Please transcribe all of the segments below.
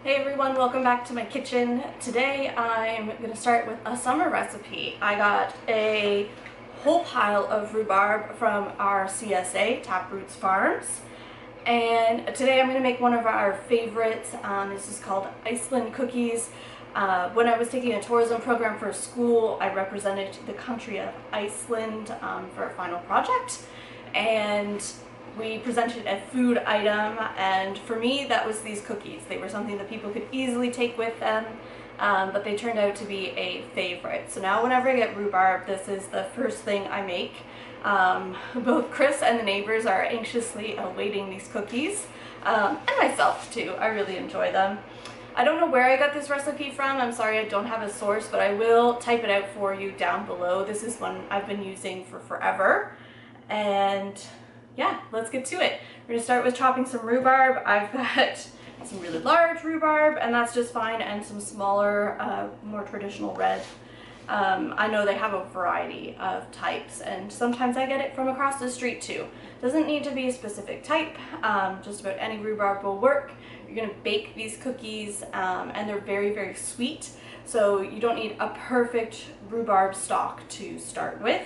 Hey everyone, welcome back to my kitchen. Today I'm going to start with a summer recipe. I got a whole pile of rhubarb from our CSA, Taproots Farms. And today I'm going to make one of our favorites. This is called Iceland cookies. When I was taking a tourism program for school, I represented the country of Iceland for a final project. And we presented a food item, and for me that was these cookies. They were something that people could easily take with them, but they turned out to be a favorite. So now whenever I get rhubarb, this is the first thing I make. Both Chris and the neighbors are anxiously awaiting these cookies, and myself too. I really enjoy them. I don't know where I got this recipe from. I'm sorry I don't have a source, but I will type it out for you down below. This is one I've been using for forever, and yeah, let's get to it. We're gonna start with chopping some rhubarb. I've got some really large rhubarb, and that's just fine, and some smaller, more traditional red. I know they have a variety of types, and sometimes I get it from across the street too. Doesn't need to be a specific type, just about any rhubarb will work. You're gonna bake these cookies, and they're very, very sweet, so you don't need a perfect rhubarb stalk to start with.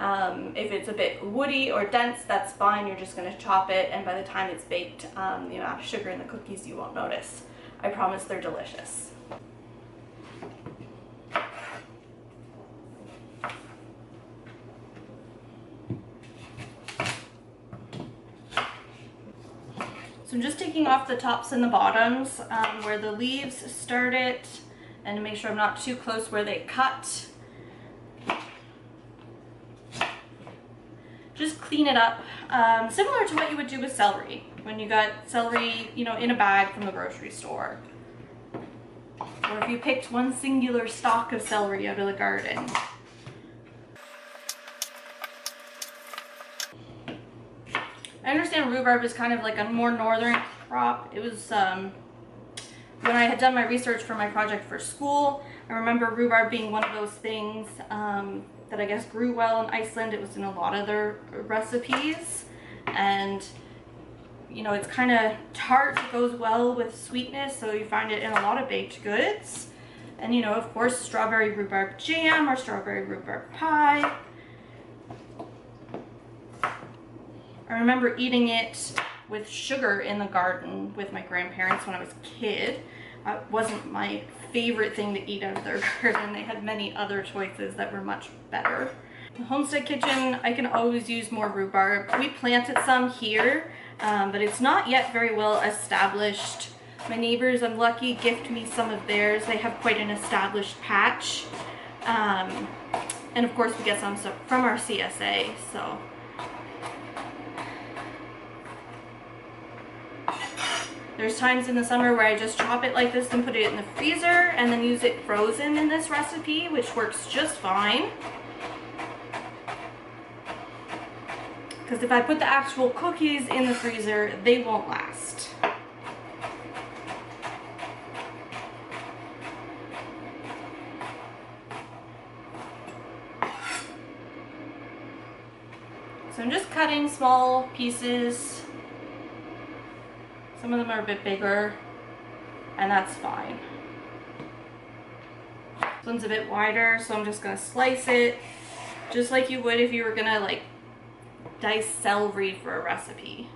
If it's a bit woody or dense, that's fine. You're just going to chop it, and by the time it's baked, the amount of sugar in the cookies you won't notice. I promise they're delicious. So I'm just taking off the tops and the bottoms where the leaves started, and to make sure I'm not too close where they cut. Just clean it up, similar to what you would do with celery when you got celery, in a bag from the grocery store, or if you picked one singular stalk of celery out of the garden. I understand rhubarb is kind of like a more northern crop. It was when I had done my research for my project for school, I remember rhubarb being one of those things that I guess grew well in Iceland. It was in a lot of their recipes, and it's kind of tart. It goes well with sweetness, so you find it in a lot of baked goods. And of course, strawberry rhubarb jam or strawberry rhubarb pie. I remember eating it with sugar in the garden with my grandparents when I was a kid. It wasn't my favorite thing to eat out of their garden. They had many other choices that were much better. The Homestead kitchen, I can always use more rhubarb. We planted some here, but it's not yet very well established. My neighbors, I'm lucky, gift me some of theirs. They have quite an established patch. And of course we get some from our CSA, so. There's times in the summer where I just chop it like this and put it in the freezer and then use it frozen in this recipe, which works just fine. Because if I put the actual cookies in the freezer, they won't last. So I'm just cutting small pieces. Some of them are a bit bigger, and that's fine. This one's a bit wider, so I'm just gonna slice it just like you would if you were gonna dice celery for a recipe.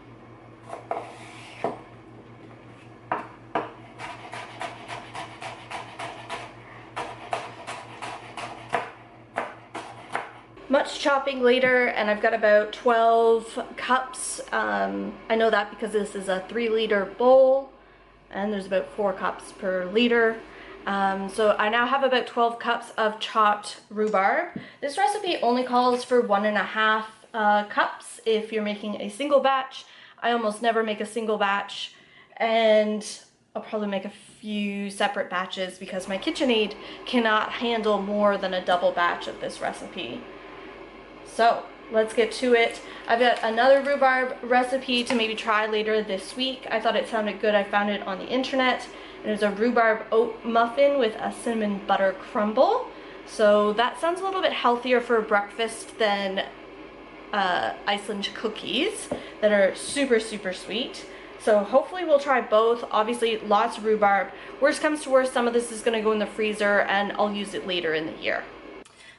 Much chopping later, and I've got about 12 cups. I know that because this is a 3-liter bowl, and there's about 4 cups per liter. So I now have about 12 cups of chopped rhubarb. This recipe only calls for 1.5 cups if you're making a single batch. I almost never make a single batch, and I'll probably make a few separate batches because my KitchenAid cannot handle more than a double batch of this recipe. So let's get to it. I've got another rhubarb recipe to maybe try later this week. I thought it sounded good. I found it on the internet. And it was a rhubarb oat muffin with a cinnamon butter crumble. So that sounds a little bit healthier for breakfast than Iceland cookies that are super, super sweet. So hopefully we'll try both. Obviously lots of rhubarb. Worst comes to worst, some of this is going to go in the freezer and I'll use it later in the year.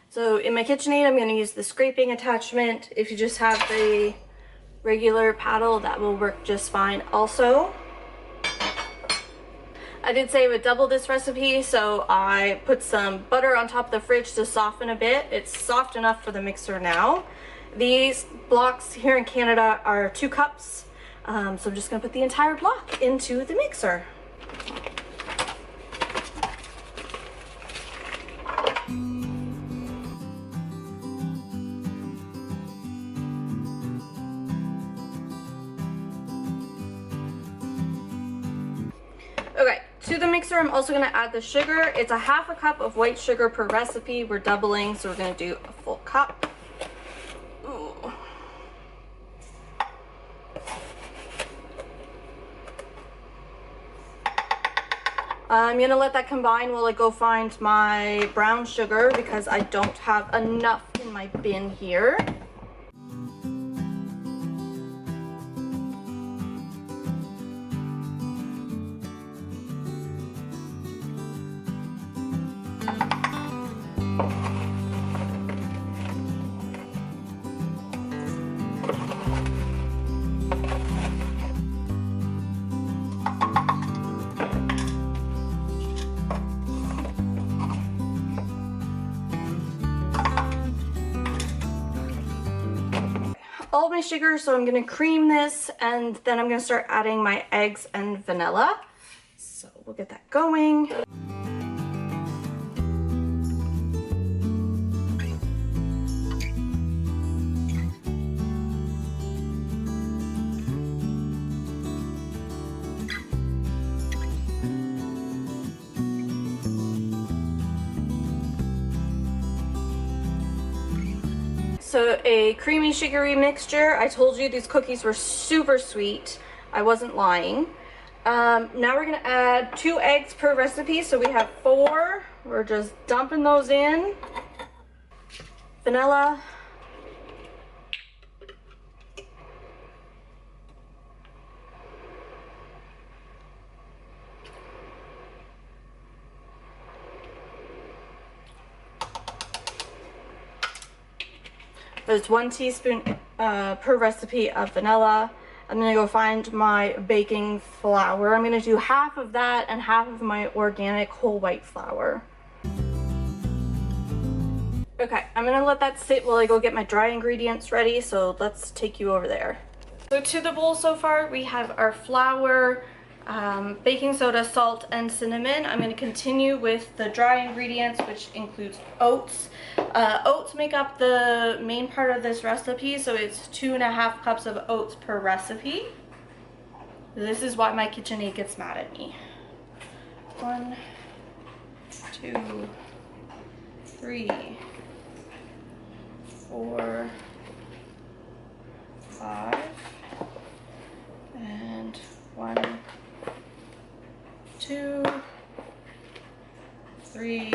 So in my KitchenAid, I'm going to use the scraping attachment. If you just have the regular paddle, that will work just fine also. I did say I would double this recipe, so I put some butter on top of the fridge to soften a bit. It's soft enough for the mixer now. These blocks here in Canada are 2 cups, so I'm just going to put the entire block into the mixer. Okay, to the mixer I'm also going to add the sugar. It's a half a cup of white sugar per recipe. We're doubling, so we're going to do a full cup. Ooh. I'm going to let that combine while I go find my brown sugar because I don't have enough in my bin here. All my sugar, so I'm going to cream this and then I'm going to start adding my eggs and vanilla. So we'll get that going. So a creamy sugary mixture. I told you these cookies were super sweet. I wasn't lying. Now we're gonna add 2 eggs per recipe, so we have 4. We're just dumping those in. Vanilla. There's 1 teaspoon per recipe of vanilla. I'm gonna go find my baking flour. I'm gonna do half of that and half of my organic whole white flour. Okay, I'm gonna let that sit while I go get my dry ingredients ready, so let's take you over there. So to the bowl so far, we have our flour, baking soda, salt, and cinnamon. I'm going to continue with the dry ingredients, which includes oats. Oats make up the main part of this recipe, so it's 2.5 cups of oats per recipe. This is why my KitchenAid gets mad at me. 1, 2, 3, 4, 5, and 1, 2, 3,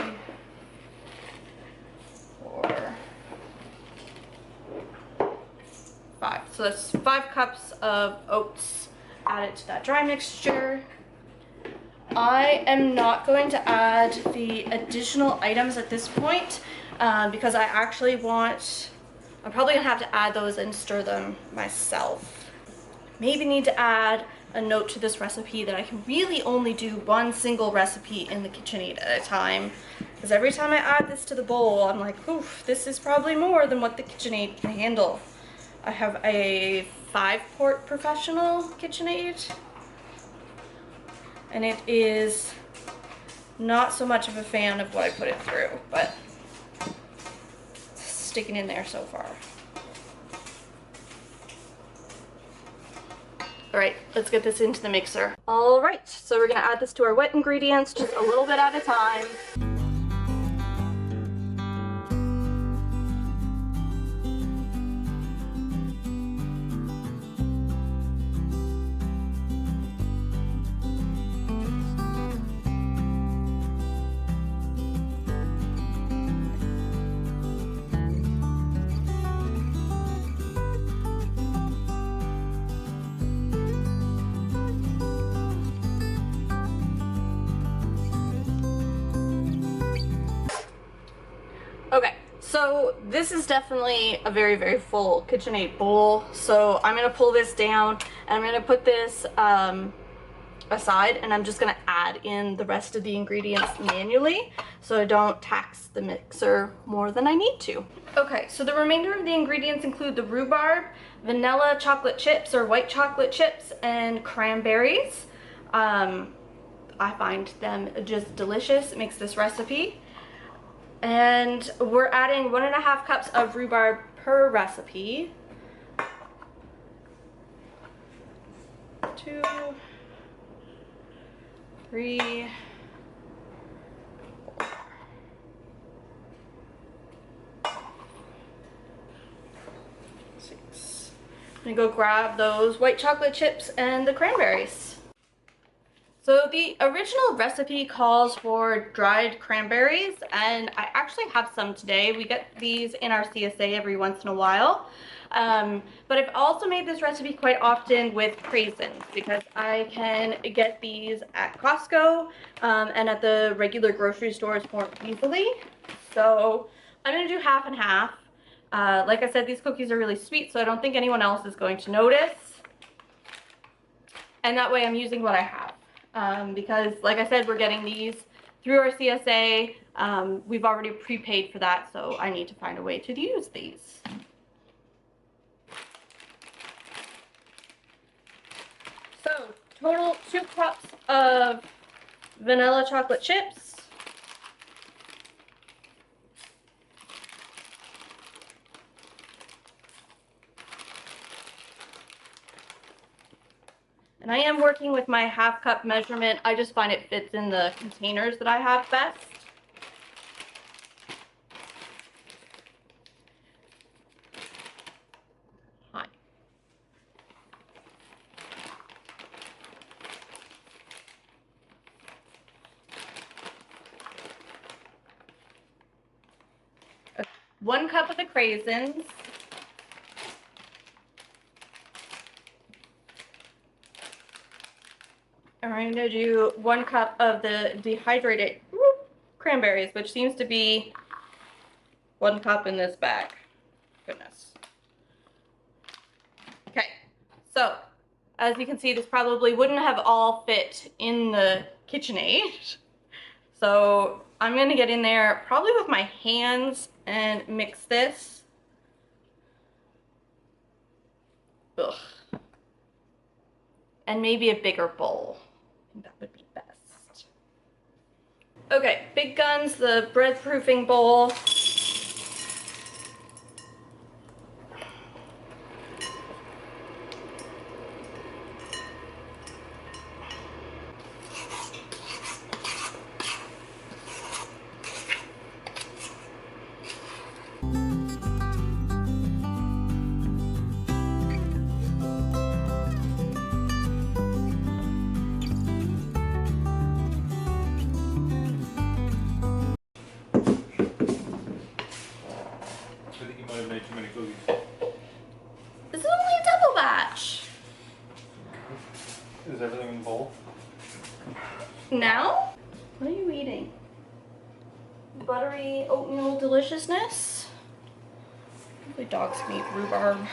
4, 5. So that's 5 cups of oats added to that dry mixture. I am not going to add the additional items at this point because I actually want, I'm probably gonna have to add those and stir them myself. Maybe need to add a note to this recipe that I can really only do 1 single recipe in the KitchenAid at a time, because every time I add this to the bowl I'm like, oof, this is probably more than what the KitchenAid can handle. I have a 5-quart professional KitchenAid and it is not so much of a fan of what I put it through, but it's sticking in there so far. Alright, let's get this into the mixer. Alright, so we're gonna add this to our wet ingredients just a little bit at a time. So this is definitely a very, very full KitchenAid bowl. So I'm gonna pull this down and I'm gonna put this aside, and I'm just gonna add in the rest of the ingredients manually so I don't tax the mixer more than I need to. Okay, so the remainder of the ingredients include the rhubarb, vanilla chocolate chips or white chocolate chips, and cranberries. I find them just delicious. It makes this recipe. And we're adding 1.5 cups of rhubarb per recipe. 2, 3, 4. I'm gonna go grab those white chocolate chips and the cranberries. So the original recipe calls for dried cranberries, and I actually have some today. We get these in our CSA every once in a while. But I've also made this recipe quite often with craisins because I can get these at Costco and at the regular grocery stores more easily. So I'm gonna do half and half. Like I said, these cookies are really sweet, so I don't think anyone else is going to notice. And that way I'm using what I have. Because like I said, we're getting these through our CSA. We've already prepaid for that, so I need to find a way to use these. So total 2 cups of vanilla chocolate chips. And I am working with my 1/2 cup measurement. I just find it fits in the containers that I have best. Hi. Okay. 1 cup of the craisins. And we're going to do 1 cup of the dehydrated cranberries, which seems to be 1 cup in this bag. Goodness. Okay, so as you can see, this probably wouldn't have all fit in the KitchenAid. So I'm going to get in there probably with my hands and mix this. Ugh. And maybe a bigger bowl. I think that would be best. Okay, big guns, the bread proofing bowl. Made too many cookies. This is only a double batch. Is everything in the bowl? Now? What are you eating? Buttery oatmeal deliciousness? Probably dogs can eat rhubarb.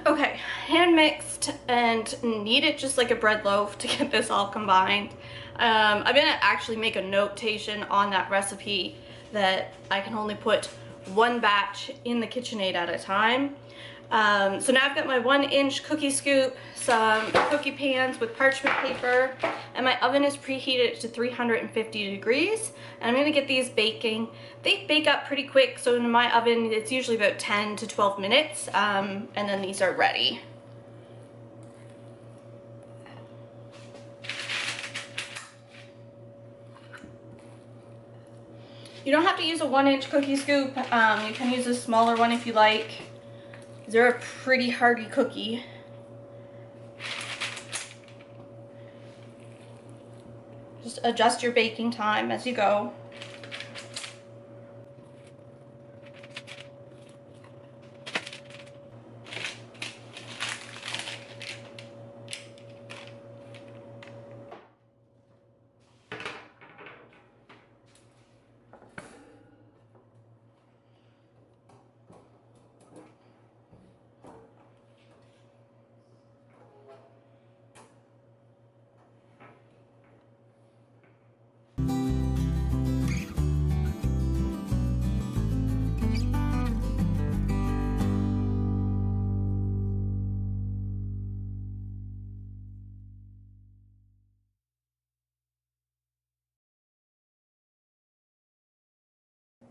Okay, hand mixed and kneaded just like a bread loaf to get this all combined. I'm gonna actually make a notation on that recipe that I can only put 1 batch in the KitchenAid at a time. So now I've got my 1-inch cookie scoop, some cookie pans with parchment paper, and my oven is preheated to 350 degrees. And I'm gonna get these baking. They bake up pretty quick, so in my oven it's usually about 10 to 12 minutes, and then these are ready. You don't have to use a 1-inch cookie scoop. You can use a smaller one if you like. They're a pretty hearty cookie. Just adjust your baking time as you go.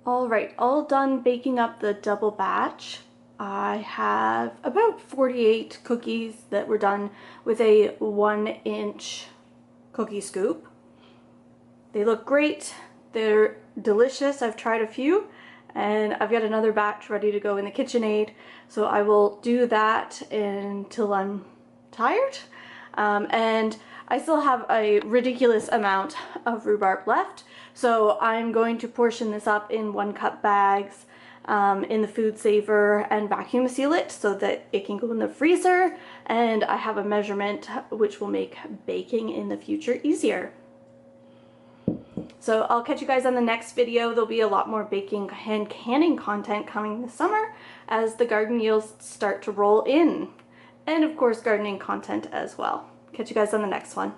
Alright, all done baking up the double batch. I have about 48 cookies that were done with a 1-inch cookie scoop. They look great. They're delicious. I've tried a few and I've got another batch ready to go in the KitchenAid. So I will do that until I'm tired. And I still have a ridiculous amount of rhubarb left. So I'm going to portion this up in 1-cup bags in the food saver and vacuum seal it so that it can go in the freezer. And I have a measurement which will make baking in the future easier. So I'll catch you guys on the next video. There'll be a lot more baking and canning content coming this summer as the garden yields start to roll in. And of course, gardening content as well. Catch you guys on the next one.